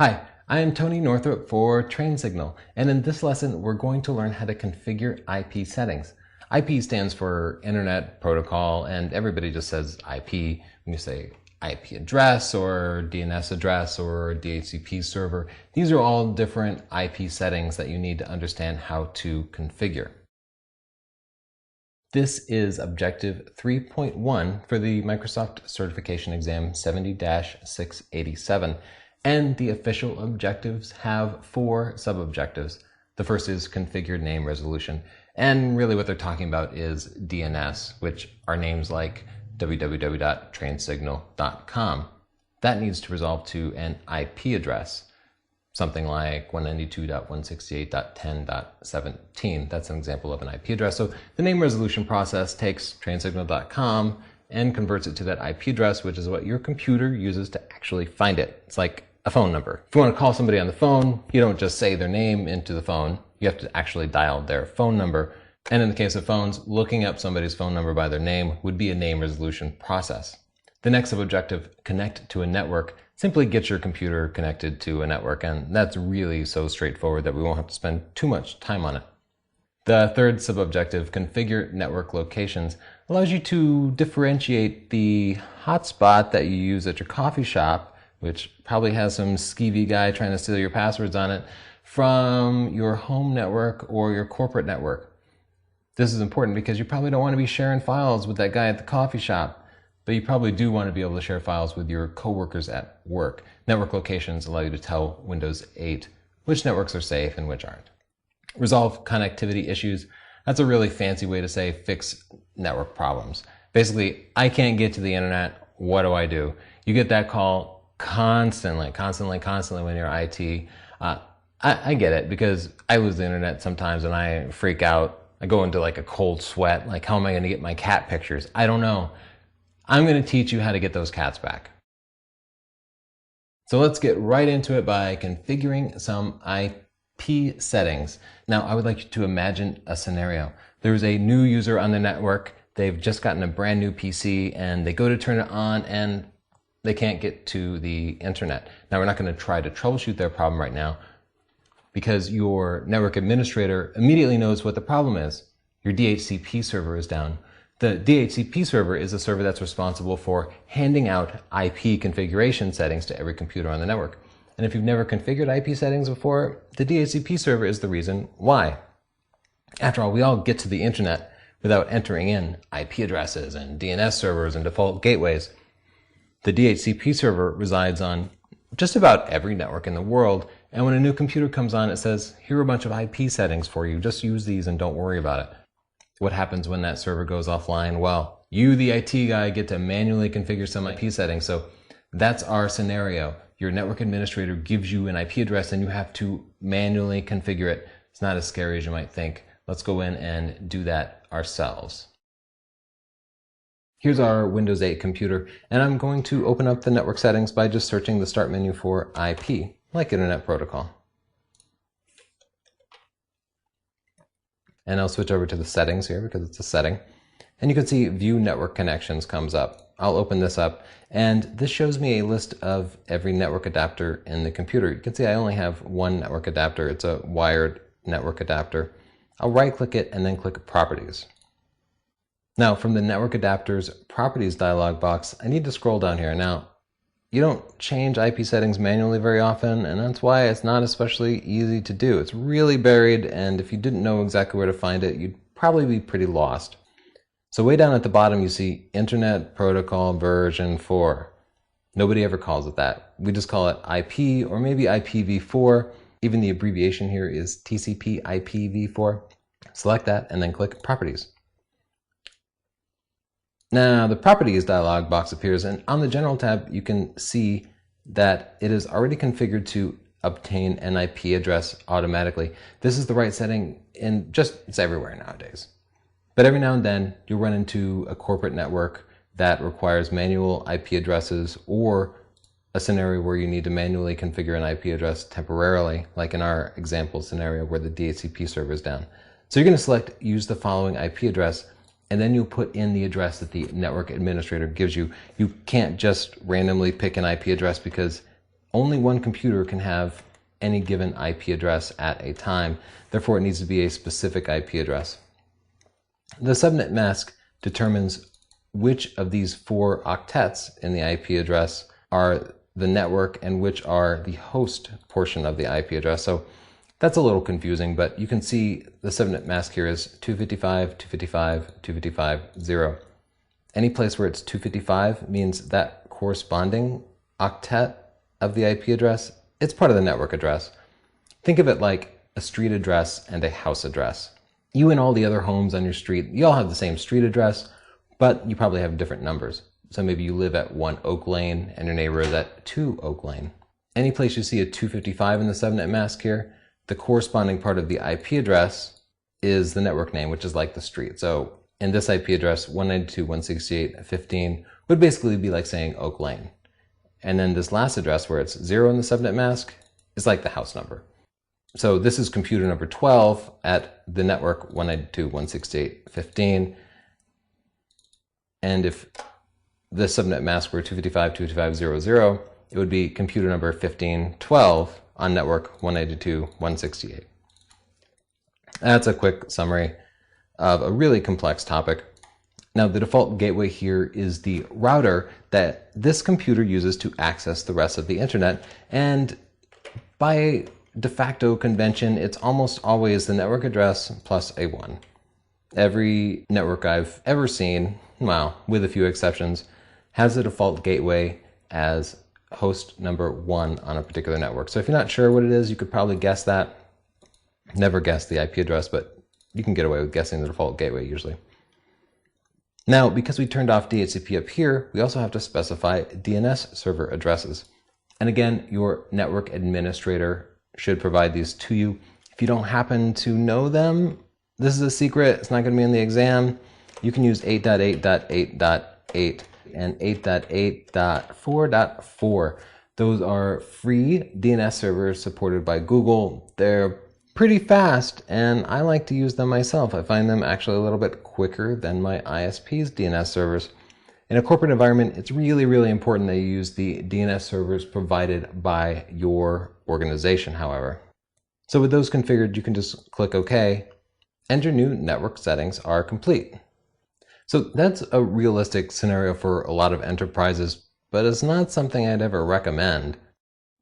Hi, I am Tony Northrup for TrainSignal, and in this lesson we're going to learn how to configure IP settings. IP stands for Internet Protocol, and everybody just says IP when you say IP address or DNS address or DHCP server. These are all different IP settings that you need to understand how to configure. This is Objective 3.1 for the Microsoft Certification Exam 70-687. And the official objectives have 4 sub-objectives. The first is configured name resolution. And really what they're talking about is DNS, which are names like www.trainsignal.com. That needs to resolve to an IP address, something like 192.168.10.17. That's an example of an IP address. So the name resolution process takes trainsignal.com and converts it to that IP address, which is what your computer uses to actually find it. It's like a phone number. If you want to call somebody on the phone, you don't just say their name into the phone. You have to actually dial their phone number. And in the case of phones, looking up somebody's phone number by their name would be a name resolution process. The next sub-objective, connect to a network, simply get your computer connected to a network, and that's really so straightforward that we won't have to spend too much time on it. The third sub-objective, configure network locations, allows you to differentiate the hotspot that you use at your coffee shop, which probably has some skeevy guy trying to steal your passwords on it, from your home network or your corporate network. This is important because you probably don't want to be sharing files with that guy at the coffee shop, but you probably do want to be able to share files with your coworkers at work. Network locations allow you to tell Windows 8 which networks are safe and which aren't. Resolve connectivity issues. That's a really fancy way to say fix network problems. Basically, I can't get to the internet. What do? You get that call constantly when you're IT. I get it because I lose the internet sometimes and I freak out. I go into like a cold sweat. Like, how am I going to get my cat pictures? I don't know. I'm going to teach you how to get those cats back. So let's get right into it by configuring some IP settings. Now, I would like you to imagine a scenario. There's a new user on the network. They've just gotten a brand new PC and they go to turn it on and they can't get to the internet. Now, we're not going to try to troubleshoot their problem right now because your network administrator immediately knows what the problem is. Your DHCP server is down. The DHCP server is the server that's responsible for handing out IP configuration settings to every computer on the network. And if you've never configured IP settings before, the DHCP server is the reason why. After all, we all get to the internet without entering in IP addresses and DNS servers and default gateways. The DHCP server resides on just about every network in the world, and when a new computer comes on, it says, here are a bunch of IP settings for you. Just use these and don't worry about it. What happens when that server goes offline? Well, you, the IT guy, get to manually configure some IP settings. So that's our scenario. Your network administrator gives you an IP address and you have to manually configure it. It's not as scary as you might think. Let's go in and do that ourselves. Here's our Windows 8 computer, and I'm going to open up the network settings by just searching the start menu for IP, like Internet Protocol. And I'll switch over to the settings here because it's a setting. And you can see View Network Connections comes up. I'll open this up, and this shows me a list of every network adapter in the computer. You can see I only have one network adapter. It's a wired network adapter. I'll right-click it and then click Properties. Now, from the Network Adapters Properties dialog box, I need to scroll down here. Now, you don't change IP settings manually very often, and that's why it's not especially easy to do. It's really buried, and if you didn't know exactly where to find it, you'd probably be pretty lost. So way down at the bottom, you see Internet Protocol version 4. Nobody ever calls it that. We just call it IP, or maybe IPv4. Even the abbreviation here is TCP IPv4. Select that, and then click Properties. Now, the Properties dialog box appears, and on the General tab, you can see that it is already configured to obtain an IP address automatically. This is the right setting, and it's everywhere nowadays. But every now and then, you'll run into a corporate network that requires manual IP addresses, or a scenario where you need to manually configure an IP address temporarily, like in our example scenario where the DHCP server is down. So you're going to select Use the following IP address, and then you'll put in the address that the network administrator gives you. You can't just randomly pick an IP address because only one computer can have any given IP address at a time. Therefore, it needs to be a specific IP address. The subnet mask determines which of these 4 octets in the IP address are the network and which are the host portion of the IP address. So that's a little confusing, but you can see the subnet mask here is 255, 255, 255, 0. Any place where it's 255 means that corresponding octet of the IP address, it's part of the network address. Think of it like a street address and a house address. You and all the other homes on your street, you all have the same street address, but you probably have different numbers. So maybe you live at 1 Oak Lane and your neighbor is at 2 Oak Lane. Any place you see a 255 in the subnet mask here, the corresponding part of the IP address is the network name, which is like the street. So in this IP address, 192.168.15 would basically be like saying Oak Lane. And then this last address where it's 0 in the subnet mask is like the house number. So this is computer number 12 at the network 192.168.15. And if the subnet mask were 255.255.00, it would be computer number 1512 on network 192.168. That's a quick summary of a really complex topic. Now, the default gateway here is the router that this computer uses to access the rest of the internet. And by de facto convention, it's almost always the network address plus a 1. Every network I've ever seen, well, with a few exceptions, has a default gateway as host number 1 on a particular network. So if you're not sure what it is, you could probably guess that. Never guess the IP address, but you can get away with guessing the default gateway usually. Now, because we turned off DHCP up here, we also have to specify DNS server addresses. And again, your network administrator should provide these to you. If you don't happen to know them, this is a secret. It's not going to be in the exam. You can use 8.8.8.8 and 8.8.4.4. Those are free DNS servers supported by Google. They're pretty fast, and I like to use them myself. I find them actually a little bit quicker than my ISP's DNS servers. In a corporate environment, it's really, really important that you use the DNS servers provided by your organization, however. So with those configured, you can just click OK, and your new network settings are complete. So that's a realistic scenario for a lot of enterprises, but it's not something I'd ever recommend.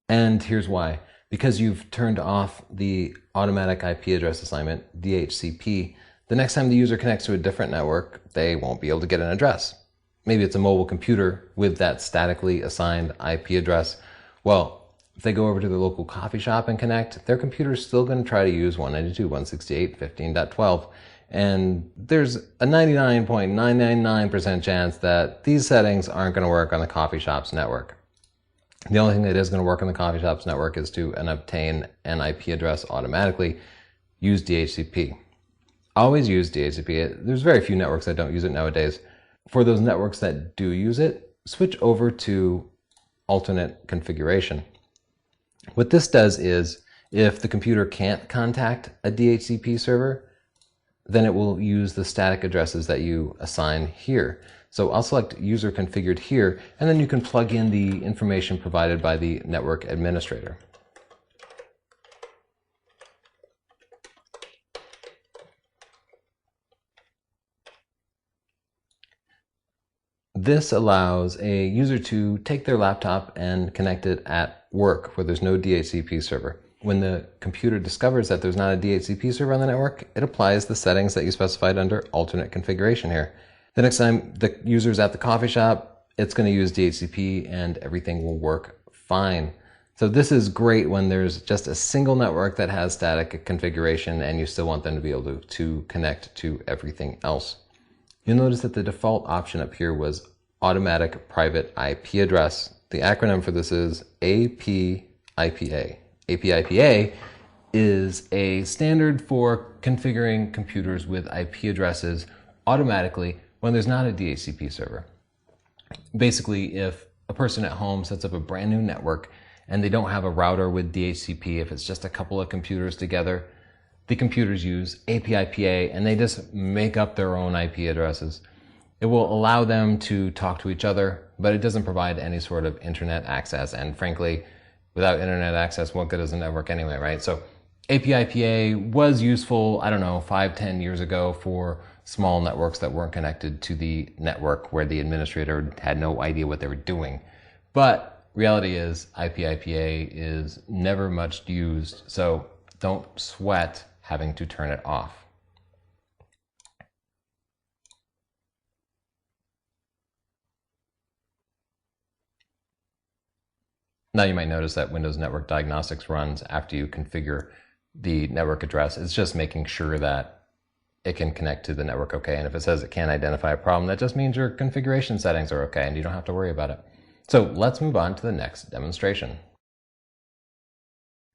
And here's why. Because you've turned off the automatic IP address assignment, DHCP, the next time the user connects to a different network, they won't be able to get an address. Maybe it's a mobile computer with that statically assigned IP address. Well, if they go over to the local coffee shop and connect, their computer is still going to try to use 192.168.15.12. And there's a 99.999% chance that these settings aren't going to work on the coffee shop's network. The only thing that is going to work on the coffee shop's network is to obtain an IP address automatically. Use DHCP. Always use DHCP. There's very few networks that don't use it nowadays. For those networks that do use it, switch over to alternate configuration. What this does is, if the computer can't contact a DHCP server, then it will use the static addresses that you assign here. So I'll select user configured here, and then you can plug in the information provided by the network administrator. This allows a user to take their laptop and connect it at work where there's no DHCP server. When the computer discovers that there's not a DHCP server on the network, it applies the settings that you specified under alternate configuration here. The next time the user's at the coffee shop, it's going to use DHCP and everything will work fine. So this is great when there's just a single network that has static configuration and you still want them to be able to connect to everything else. You'll notice that the default option up here was Automatic Private IP Address. The acronym for this is APIPA. APIPA is a standard for configuring computers with IP addresses automatically when there's not a DHCP server. Basically, if a person at home sets up a brand new network and they don't have a router with DHCP, if it's just a couple of computers together, the computers use APIPA and they just make up their own IP addresses. It will allow them to talk to each other, but it doesn't provide any sort of internet access. And frankly, without internet access, what good is a network anyway, right? So API-PA was useful, I don't know, 5-10 years ago for small networks that weren't connected to the network where the administrator had no idea what they were doing. But reality is API-PA is never much used, so don't sweat having to turn it off. Now you might notice that Windows Network Diagnostics runs after you configure the network address. It's just making sure that it can connect to the network okay. And if it says it can't identify a problem, that just means your configuration settings are okay and you don't have to worry about it. So let's move on to the next demonstration.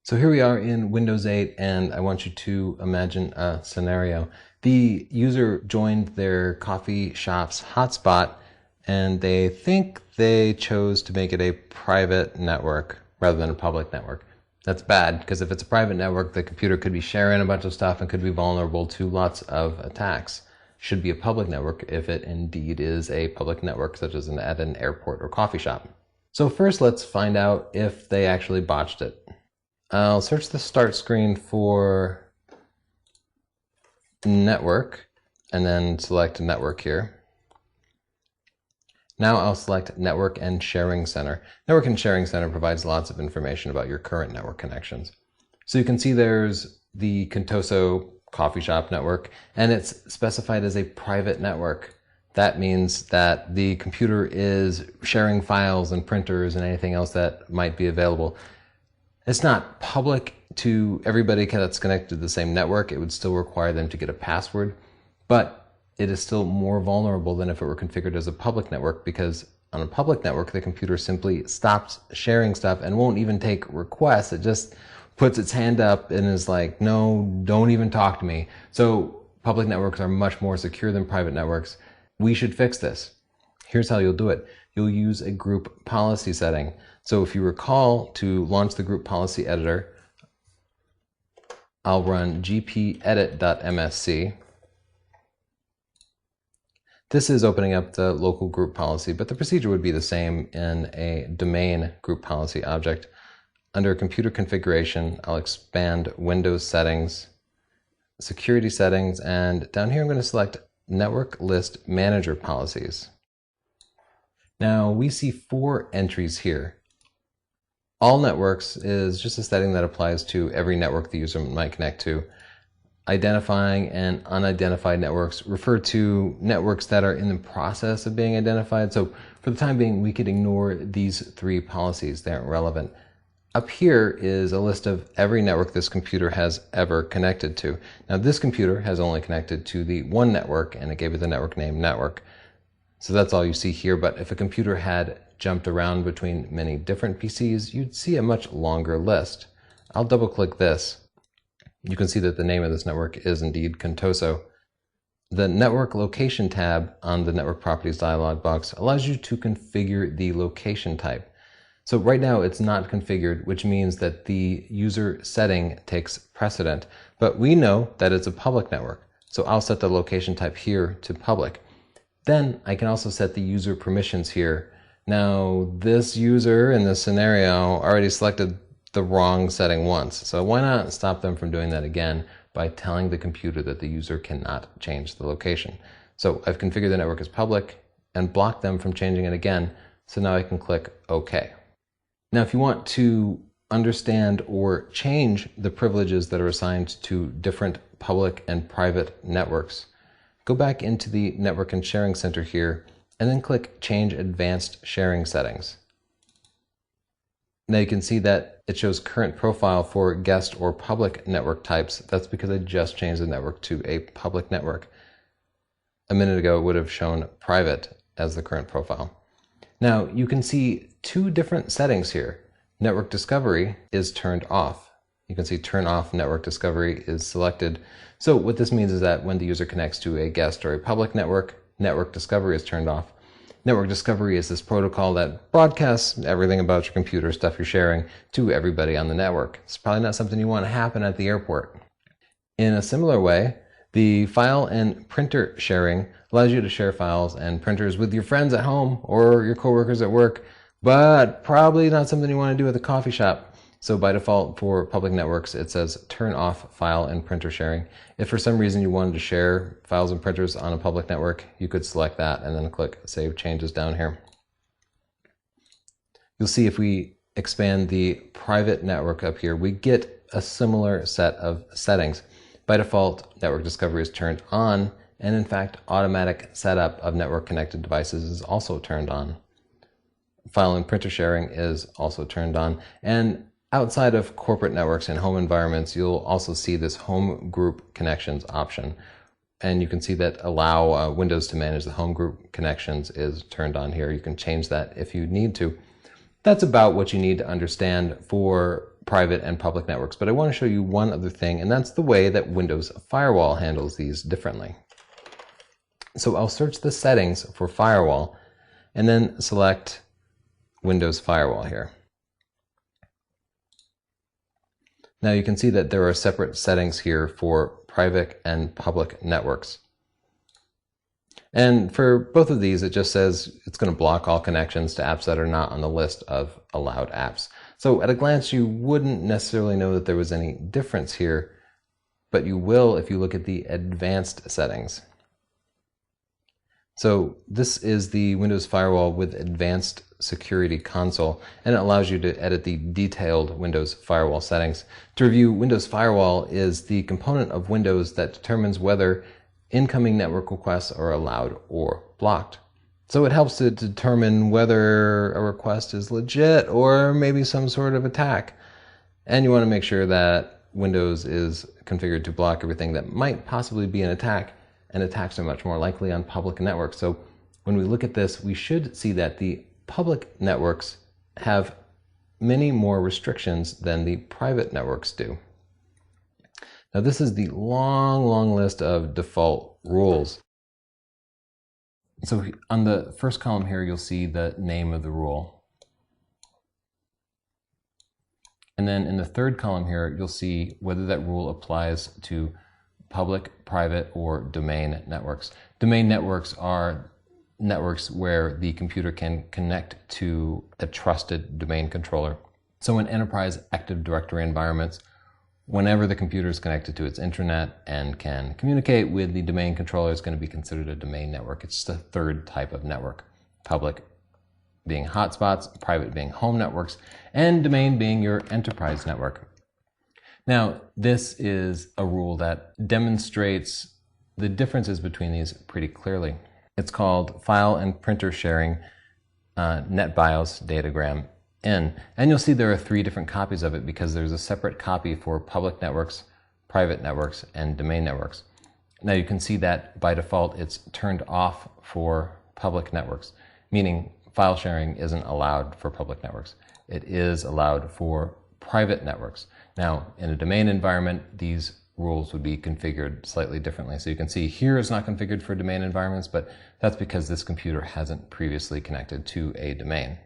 So here we are in Windows 8, and I want you to imagine a scenario. The user joined their coffee shop's hotspot, and they think they chose to make it a private network rather than a public network. That's bad, because if it's a private network, the computer could be sharing a bunch of stuff and could be vulnerable to lots of attacks. Should be a public network if it indeed is a public network, such as at an airport or coffee shop. So first, let's find out if they actually botched it. I'll search the start screen for network and then select network here. Now I'll select Network and Sharing Center. Network and Sharing Center provides lots of information about your current network connections. So you can see there's the Contoso coffee shop network, and it's specified as a private network. That means that the computer is sharing files and printers and anything else that might be available. It's not public to everybody that's connected to the same network. It would still require them to get a password, but it is still more vulnerable than if it were configured as a public network, because on a public network, the computer simply stops sharing stuff and won't even take requests. It just puts its hand up and is like, no, don't even talk to me. So public networks are much more secure than private networks. We should fix this. Here's how you'll do it. You'll use a group policy setting. So if you recall, to launch the group policy editor, I'll run gpedit.msc. This is opening up the local group policy, but the procedure would be the same in a domain group policy object. Under computer configuration, I'll expand Windows settings, security settings, and down here I'm going to select network list manager policies. Now we see 4 entries here. All networks is just a setting that applies to every network the user might connect to. Identifying and unidentified networks refer to networks that are in the process of being identified. So for the time being, we could ignore these 3 policies. They aren't relevant. Up here is a list of every network this computer has ever connected to. Now this computer has only connected to the one network, and it gave it the network name network. So that's all you see here, but if a computer had jumped around between many different PCs, you'd see a much longer list. I'll double click this. You can see that the name of this network is indeed Contoso. The Network Location tab on the Network Properties dialog box allows you to configure the location type. So right now it's not configured, which means that the user setting takes precedent. But we know that it's a public network, so I'll set the location type here to public. Then I can also set the user permissions here. Now this user in this scenario already selected the wrong setting once. So why not stop them from doing that again by telling the computer that the user cannot change the location. So I've configured the network as public and blocked them from changing it again. So now I can click OK. Now if you want to understand or change the privileges that are assigned to different public and private networks, go back into the Network and Sharing Center here and then click Change Advanced Sharing Settings. Now you can see that it shows current profile for guest or public network types. That's because I just changed the network to a public network. A minute ago, it would have shown private as the current profile. Now you can see 2 different settings here. Network discovery is turned off. You can see turn off network discovery is selected. So what this means is that when the user connects to a guest or a public network, network discovery is turned off. Network discovery is this protocol that broadcasts everything about your computer, stuff you're sharing, to everybody on the network. It's probably not something you want to happen at the airport. In a similar way, the file and printer sharing allows you to share files and printers with your friends at home or your coworkers at work, but probably not something you want to do at the coffee shop. So by default for public networks, it says turn off file and printer sharing. If for some reason you wanted to share files and printers on a public network, you could select that and then click Save Changes down here. You'll see if we expand the private network up here, we get a similar set of settings. By default, network discovery is turned on, and in fact, automatic setup of network connected devices is also turned on. File and printer sharing is also turned on, and outside of corporate networks and home environments, you'll also see this home group connections option. And you can see that allow Windows to manage the home group connections is turned on here. You can change that if you need to. That's about what you need to understand for private and public networks. But I want to show you one other thing, and that's the way that Windows Firewall handles these differently. So I'll search the settings for Firewall and then select Windows Firewall here. Now you can see that there are separate settings here for private and public networks. And for both of these, it just says it's going to block all connections to apps that are not on the list of allowed apps. So at a glance, you wouldn't necessarily know that there was any difference here, but you will if you look at the advanced settings. So this is the Windows Firewall with Advanced Security Console, and it allows you to edit the detailed Windows Firewall settings. To review, Windows Firewall is the component of Windows that determines whether incoming network requests are allowed or blocked. So it helps to determine whether a request is legit or maybe some sort of attack. And you want to make sure that Windows is configured to block everything that might possibly be an attack, and attacks are much more likely on public networks. So when we look at this, we should see that the public networks have many more restrictions than the private networks do. Now this is the long list of default rules. So on the first column here, you'll see the name of the rule. And then in the third column here, you'll see whether that rule applies to public, private, or domain networks. Domain networks are networks where the computer can connect to a trusted domain controller. So in enterprise Active Directory environments, whenever the computer is connected to its intranet and can communicate with the domain controller, is going to be considered a domain network. It's just a third type of network. Public being hotspots, private being home networks, and domain being your enterprise network. Now, this is a rule that demonstrates the differences between these pretty clearly. It's called File and Printer Sharing NetBIOS Datagram N. And you'll see there are 3 different copies of it because there's a separate copy for public networks, private networks, and domain networks. Now you can see that by default it's turned off for public networks, meaning file sharing isn't allowed for public networks. It is allowed for private networks. Now, in a domain environment, these rules would be configured slightly differently. So you can see here it's not configured for domain environments, but that's because this computer hasn't previously connected to a domain.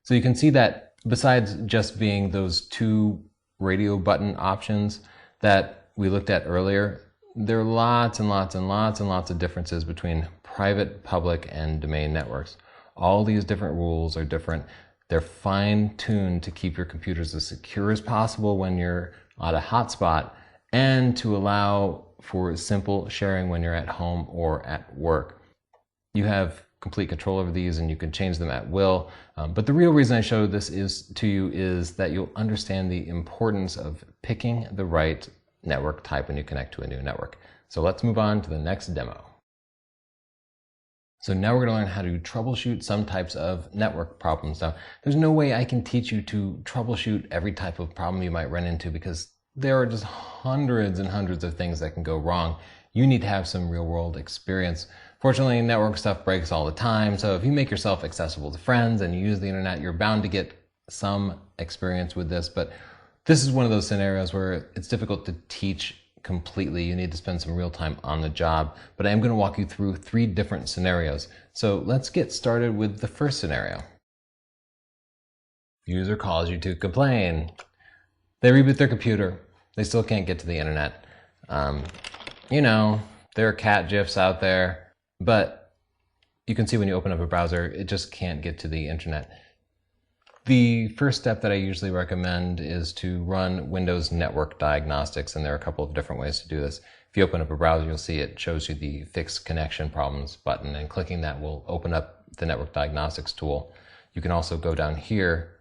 So you can see that besides just being those 2 radio button options that we looked at earlier, there are lots and lots of differences between private, public, and domain networks. All these different rules are different. They're fine-tuned to keep your computers as secure as possible when you're at a hotspot and to allow for simple sharing when you're at home or at work. You have complete control over these and you can change them at will. But the real reason I show this to you is that you'll understand the importance of picking the right network type when you connect to a new network. So let's move on to the next demo. So now we're going to learn how to troubleshoot some types of network problems. Now, there's no way I can teach you to troubleshoot every type of problem you might run into because there are just hundreds and hundreds of things that can go wrong. You need to have some real-world experience. Fortunately, network stuff breaks all the time, so if you make yourself accessible to friends and you use the internet, you're bound to get some experience with this, but this is one of those scenarios where it's difficult to teach completely. You need to spend some real time on the job, but I am going to walk you through 3 different scenarios. So let's get started with the first scenario. User calls you to complain. They reboot their computer. They still can't get to the internet. You know, there are cat GIFs out there, but you can see when you open up a browser, it just can't get to the internet. The first step that I usually recommend is to run Windows Network Diagnostics, and there are a couple of different ways to do this. If you open up a browser, you'll see it shows you the Fix Connection Problems button, and clicking that will open up the Network Diagnostics tool. You can also go down here,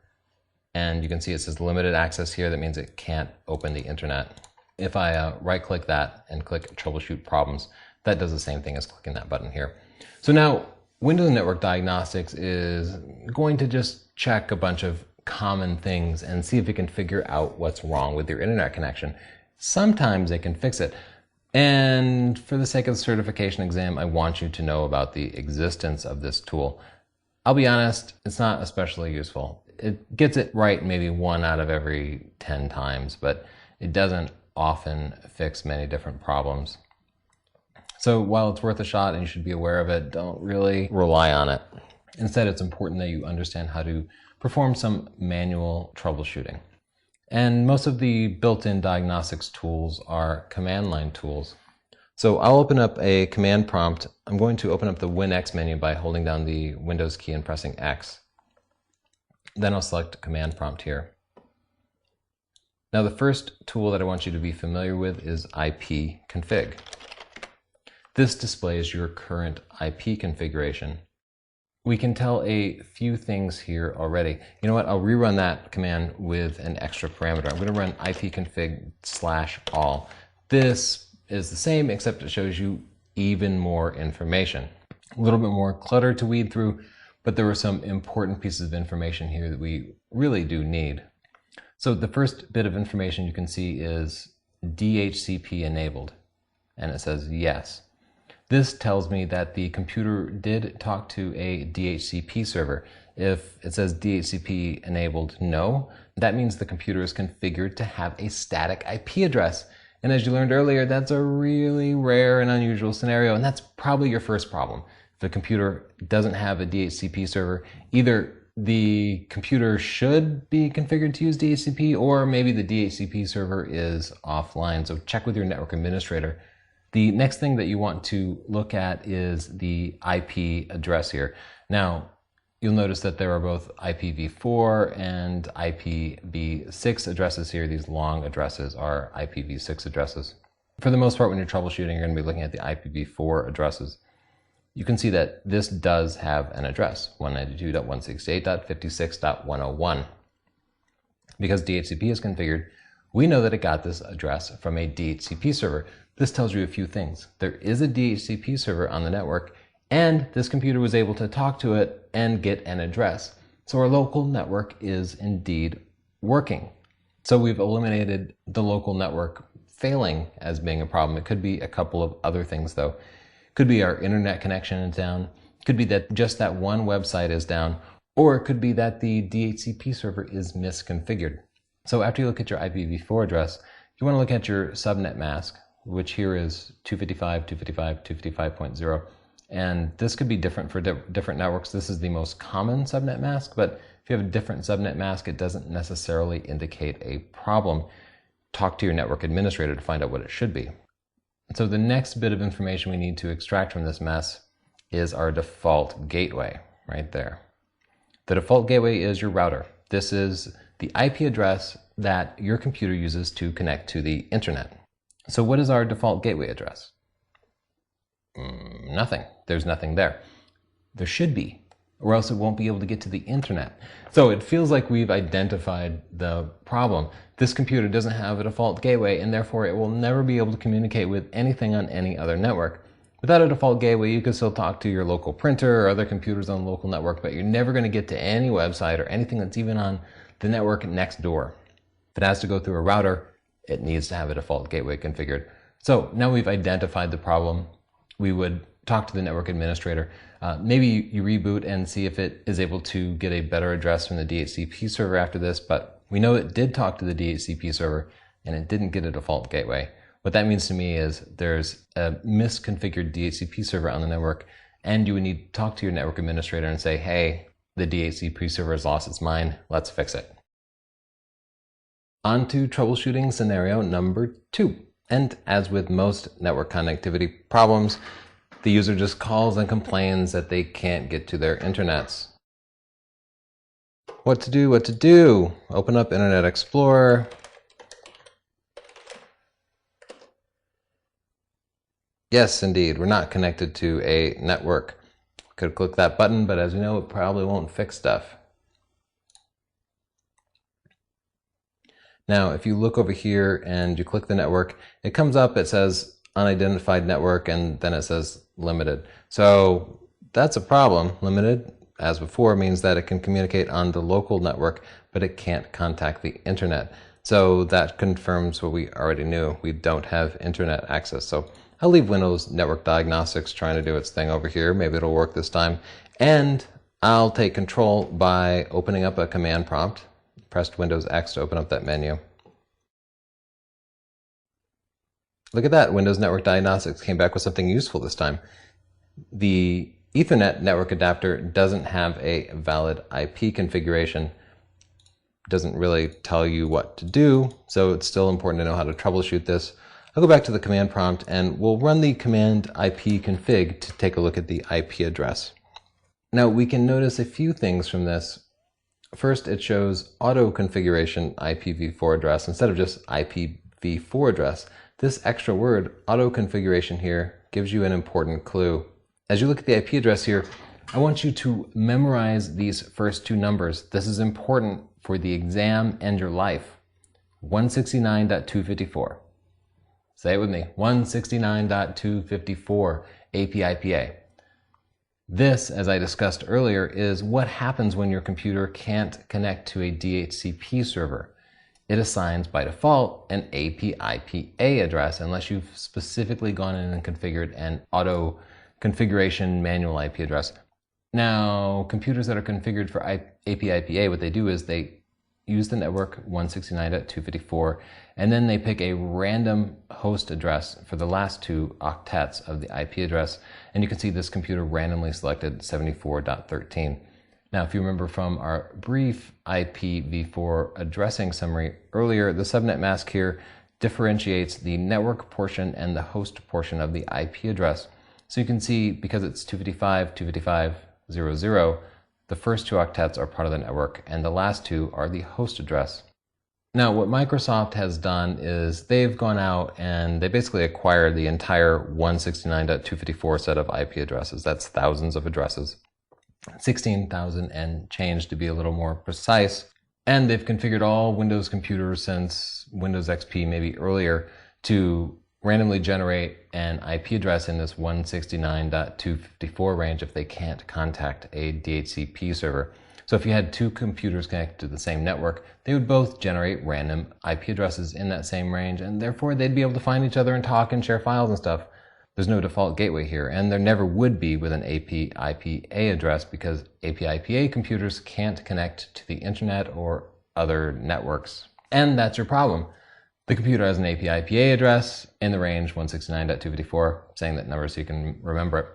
and you can see it says limited access here. That means it can't open the internet. If I right-click that and click Troubleshoot Problems, that does the same thing as clicking that button here. So now, Windows Network Diagnostics is going to just check a bunch of common things and see if it can figure out what's wrong with your internet connection. Sometimes it can fix it. And for the sake of the certification exam, I want you to know about the existence of this tool. I'll be honest, it's not especially useful. It gets it right maybe 1 out of every 10 times, but it doesn't often fix many different problems. So while it's worth a shot and you should be aware of it, don't really rely on it. Instead, it's important that you understand how to perform some manual troubleshooting. And most of the built-in diagnostics tools are command line tools. So I'll open up a command prompt. I'm going to open up the WinX menu by holding down the Windows key and pressing X. Then I'll select command prompt here. Now the first tool that I want you to be familiar with is ipconfig. This displays your current IP configuration. We can tell a few things here already. You know what? I'll rerun that command with an extra parameter. I'm going to run ipconfig/all. This is the same, except it shows you even more information. A little bit more clutter to weed through, but there were some important pieces of information here that we really do need. So the first bit of information you can see is DHCP enabled, and it says yes. This tells me that the computer did talk to a DHCP server. If it says DHCP enabled no, that means the computer is configured to have a static IP address. And as you learned earlier, that's a really rare and unusual scenario, and that's probably your first problem. If a computer doesn't have a DHCP server, either the computer should be configured to use DHCP, or maybe the DHCP server is offline. So check with your network administrator. The next thing that you want to look at is the IP address here. Now, you'll notice that there are both IPv4 and IPv6 addresses here. These long addresses are IPv6 addresses. For the most part, when you're troubleshooting, you're going to be looking at the IPv4 addresses. You can see that this does have an address, 192.168.56.101. Because DHCP is configured, we know that it got this address from a DHCP server. This tells you a few things. There is a DHCP server on the network, and this computer was able to talk to it and get an address. So our local network is indeed working. So we've eliminated the local network failing as being a problem. It could be a couple of other things though. Could be our internet connection is down, could be that just that one website is down, or it could be that the DHCP server is misconfigured. So after you look at your IPv4 address, you want to look at your subnet mask, which here is 255, 255, 255.0. And this could be different for different networks. This is the most common subnet mask, but if you have a different subnet mask, it doesn't necessarily indicate a problem. Talk to your network administrator to find out what it should be. So the next bit of information we need to extract from this mess is our default gateway right there. The default gateway is your router. This is the IP address that your computer uses to connect to the internet. So what is our default gateway address? Nothing. There's nothing there. There should be, or else it won't be able to get to the internet. So it feels like we've identified the problem. This computer doesn't have a default gateway, and therefore it will never be able to communicate with anything on any other network. Without a default gateway, you can still talk to your local printer or other computers on the local network, but you're never going to get to any website or anything that's even on the network next door. If it has to go through a router, it needs to have a default gateway configured. So now we've identified the problem. We would talk to the network administrator. Maybe you reboot and see if it is able to get a better address from the DHCP server after this, but we know it did talk to the DHCP server and it didn't get a default gateway. What that means to me is there's a misconfigured DHCP server on the network, and you would need to talk to your network administrator and say, hey, the DHCP server has lost its mind, let's fix it. On to troubleshooting scenario number 2. And as with most network connectivity problems, the user just calls and complains that they can't get to their internets. What to do, what to do? Open up Internet Explorer. Yes, indeed, we're not connected to a network. Could click that button, but as you know, it probably won't fix stuff. Now, if you look over here and you click the network, it comes up, it says unidentified network, and then it says limited. So that's a problem. Limited, as before, means that it can communicate on the local network, but it can't contact the internet. So that confirms what we already knew. We don't have internet access. So I'll leave Windows Network Diagnostics trying to do its thing over here. Maybe it'll work this time. And I'll take control by opening up a command prompt. Pressed Windows X to open up that menu. Look at that, Windows Network Diagnostics came back with something useful this time. The Ethernet network adapter doesn't have a valid IP configuration. Doesn't really tell you what to do, so it's still important to know how to troubleshoot this. I'll go back to the command prompt and we'll run the command ipconfig to take a look at the IP address. Now we can notice a few things from this. First, it shows auto configuration IPv4 address instead of just IPv4 address. This extra word, auto configuration here, gives you an important clue. As you look at the IP address here, I want you to memorize these first two numbers. This is important for the exam and your life. 169.254. Say it with me. 169.254 APIPA. This, as I discussed earlier, is what happens when your computer can't connect to a DHCP server. It assigns by default an APIPA address unless you've specifically gone in and configured an auto configuration manual IP address. Now, computers that are configured for APIPA, what they do is they use the network 169.254 and then they pick a random host address for the last two octets of the IP address, and you can see this computer randomly selected 74.13. Now, if you remember from our brief IPv4 addressing summary earlier, the subnet mask here differentiates the network portion and the host portion of the IP address. So you can see, because it's 255.255.0.0, the first two octets are part of the network and the last two are the host address. Now, what Microsoft has done is they've gone out and they basically acquired the entire 169.254 set of IP addresses. That's thousands of addresses. 16,000 and change to be a little more precise. And they've configured all Windows computers since Windows XP, maybe earlier, to randomly generate an IP address in this 169.254 range if they can't contact a DHCP server. So if you had two computers connected to the same network, they would both generate random IP addresses in that same range, and therefore they'd be able to find each other and talk and share files and stuff. There's no default gateway here, and there never would be with an APIPA address because APIPA computers can't connect to the internet or other networks. And that's your problem. The computer has an APIPA address in the range 169.254, saying that number so you can remember it.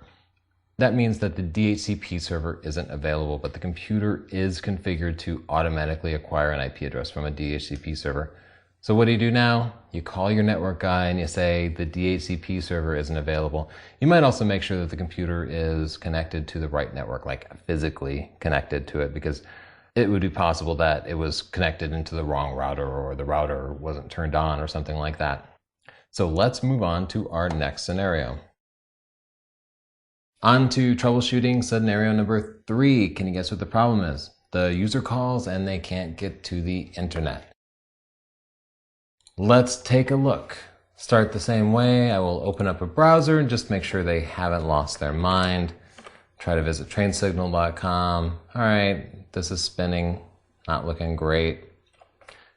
That means that the DHCP server isn't available, but the computer is configured to automatically acquire an IP address from a DHCP server. So what do you do now? You call your network guy and you say the DHCP server isn't available. You might also make sure that the computer is connected to the right network, like physically connected to it, because it would be possible that it was connected into the wrong router or the router wasn't turned on or something like that. So let's move on to our next scenario. On to troubleshooting scenario number 3. Can you guess what the problem is? The user calls and they can't get to the internet. Let's take a look. Start the same way. I will open up a browser and just make sure they haven't lost their mind. Try to visit trainsignal.com. All right, this is spinning, not looking great.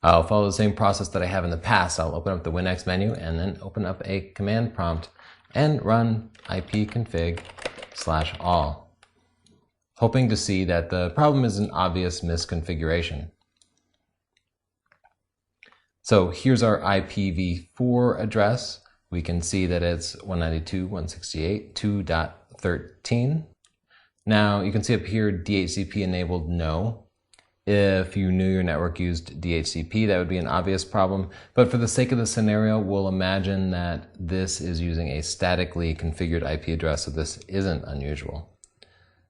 I'll follow the same process that I have in the past. I'll open up the WinX menu and then open up a command prompt and run ipconfig/all, hoping to see that the problem is an obvious misconfiguration. So here's our IPv4 address. We can see that it's 192.168.2.13. Now you can see up here DHCP enabled no. If you knew your network used DHCP, that would be an obvious problem. But for the sake of the scenario, we'll imagine that this is using a statically configured IP address, so this isn't unusual.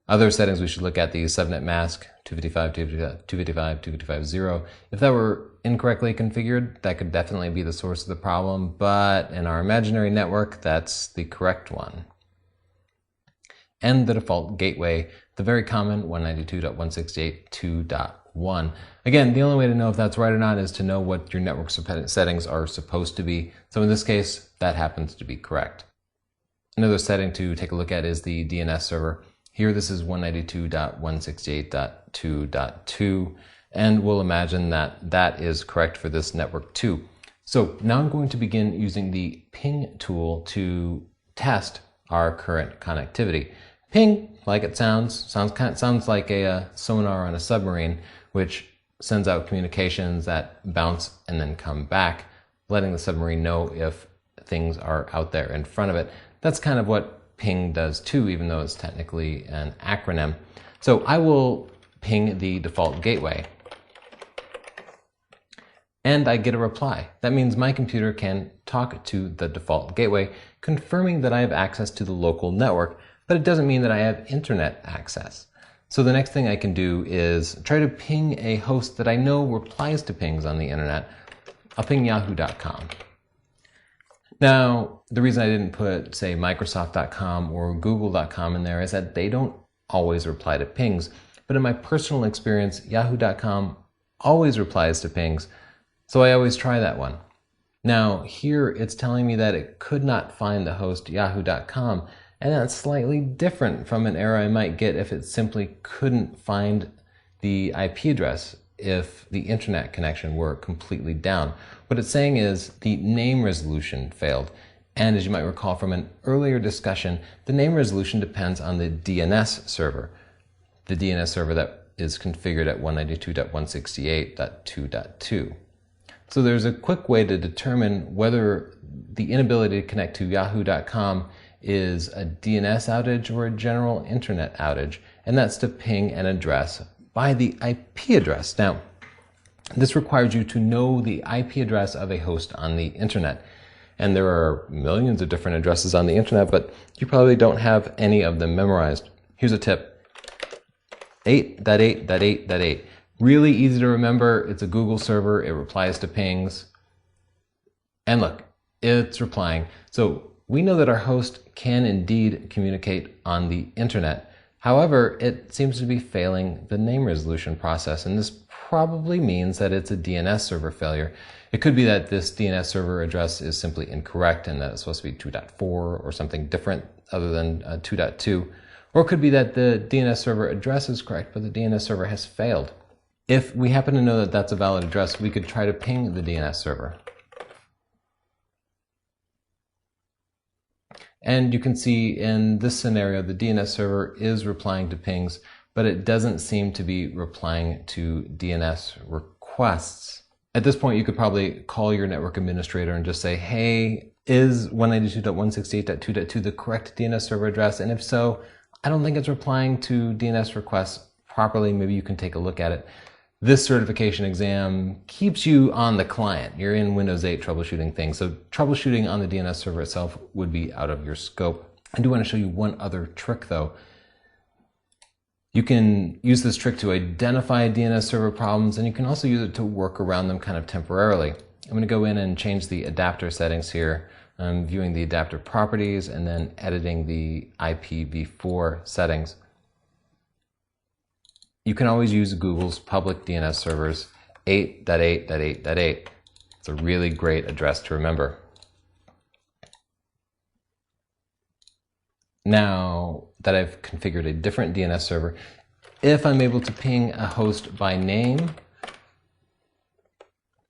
Other settings we should look at: the subnet mask 255.255.255.0. If that were incorrectly configured, that could definitely be the source of the problem, but in our imaginary network, that's the correct one. And the default gateway, the very common 192.168.2.1. Again, the only way to know if that's right or not is to know what your network settings are supposed to be. So in this case, that happens to be correct. Another setting to take a look at is the DNS server. Here, this is 192.168.2.2, and we'll imagine that that is correct for this network too. So now I'm going to begin using the ping tool to test our current connectivity. Ping, like it sounds like a sonar on a submarine, which sends out communications that bounce and then come back, letting the submarine know if things are out there in front of it. That's kind of what ping does too, even though it's technically an acronym. So I will ping the default gateway, and I get a reply. That means my computer can talk to the default gateway, confirming that I have access to the local network, but it doesn't mean that I have internet access. So the next thing I can do is try to ping a host that I know replies to pings on the internet. I'll ping yahoo.com. Now, the reason I didn't put, say, Microsoft.com or Google.com in there is that they don't always reply to pings. But in my personal experience, Yahoo.com always replies to pings, so I always try that one. Now, here it's telling me that it could not find the host Yahoo.com, and that's slightly different from an error I might get if it simply couldn't find the IP address if the internet connection were completely down. What it's saying is the name resolution failed. And as you might recall from an earlier discussion, the name resolution depends on the DNS server. The DNS server that is configured at 192.168.2.2. So there's a quick way to determine whether the inability to connect to yahoo.com is a DNS outage or a general internet outage, and that's to ping an address by the IP address. Now, this requires you to know the IP address of a host on the internet. And there are millions of different addresses on the internet, but you probably don't have any of them memorized. Here's a tip. 8.8.8.8. Really easy to remember. It's a Google server. It replies to pings. And look, it's replying. So we know that our host can indeed communicate on the internet. However, it seems to be failing the name resolution process, and this probably means that it's a DNS server failure. It could be that this DNS server address is simply incorrect and that it's supposed to be 2.4 or something different other than 2.2. Or it could be that the DNS server address is correct, but the DNS server has failed. If we happen to know that that's a valid address, we could try to ping the DNS server. And you can see in this scenario, the DNS server is replying to pings, but it doesn't seem to be replying to DNS requests. At this point, you could probably call your network administrator and just say, hey, is 192.168.2.2 the correct DNS server address? And if so, I don't think it's replying to DNS requests properly. Maybe you can take a look at it. This certification exam keeps you on the client. You're in Windows 8 troubleshooting things. So troubleshooting on the DNS server itself would be out of your scope. I do want to show you one other trick though. You can use this trick to identify DNS server problems, and you can also use it to work around them kind of temporarily. I'm going to go in and change the adapter settings here. I'm viewing the adapter properties and then editing the IPv4 settings. You can always use Google's public DNS servers, 8.8.8.8. It's a really great address to remember. Now that I've configured a different DNS server, if I'm able to ping a host by name,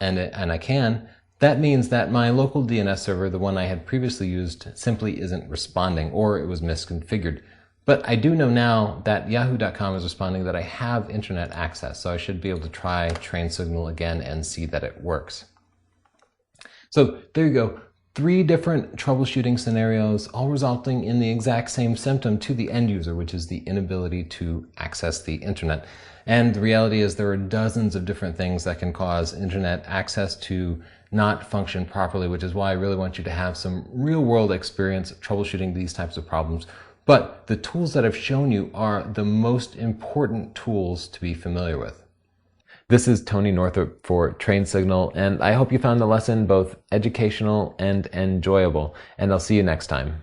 and I can, that means that my local DNS server, the one I had previously used, simply isn't responding, or it was misconfigured. But I do know now that yahoo.com is responding that I have internet access, so I should be able to try TrainSignal again and see that it works. So there you go. 3 different troubleshooting scenarios, all resulting in the exact same symptom to the end user, which is the inability to access the internet. And the reality is there are dozens of different things that can cause internet access to not function properly, which is why I really want you to have some real-world experience troubleshooting these types of problems But the tools that I've shown you are the most important tools to be familiar with. This is Tony Northrup for TrainSignal, and I hope you found the lesson both educational and enjoyable, and I'll see you next time.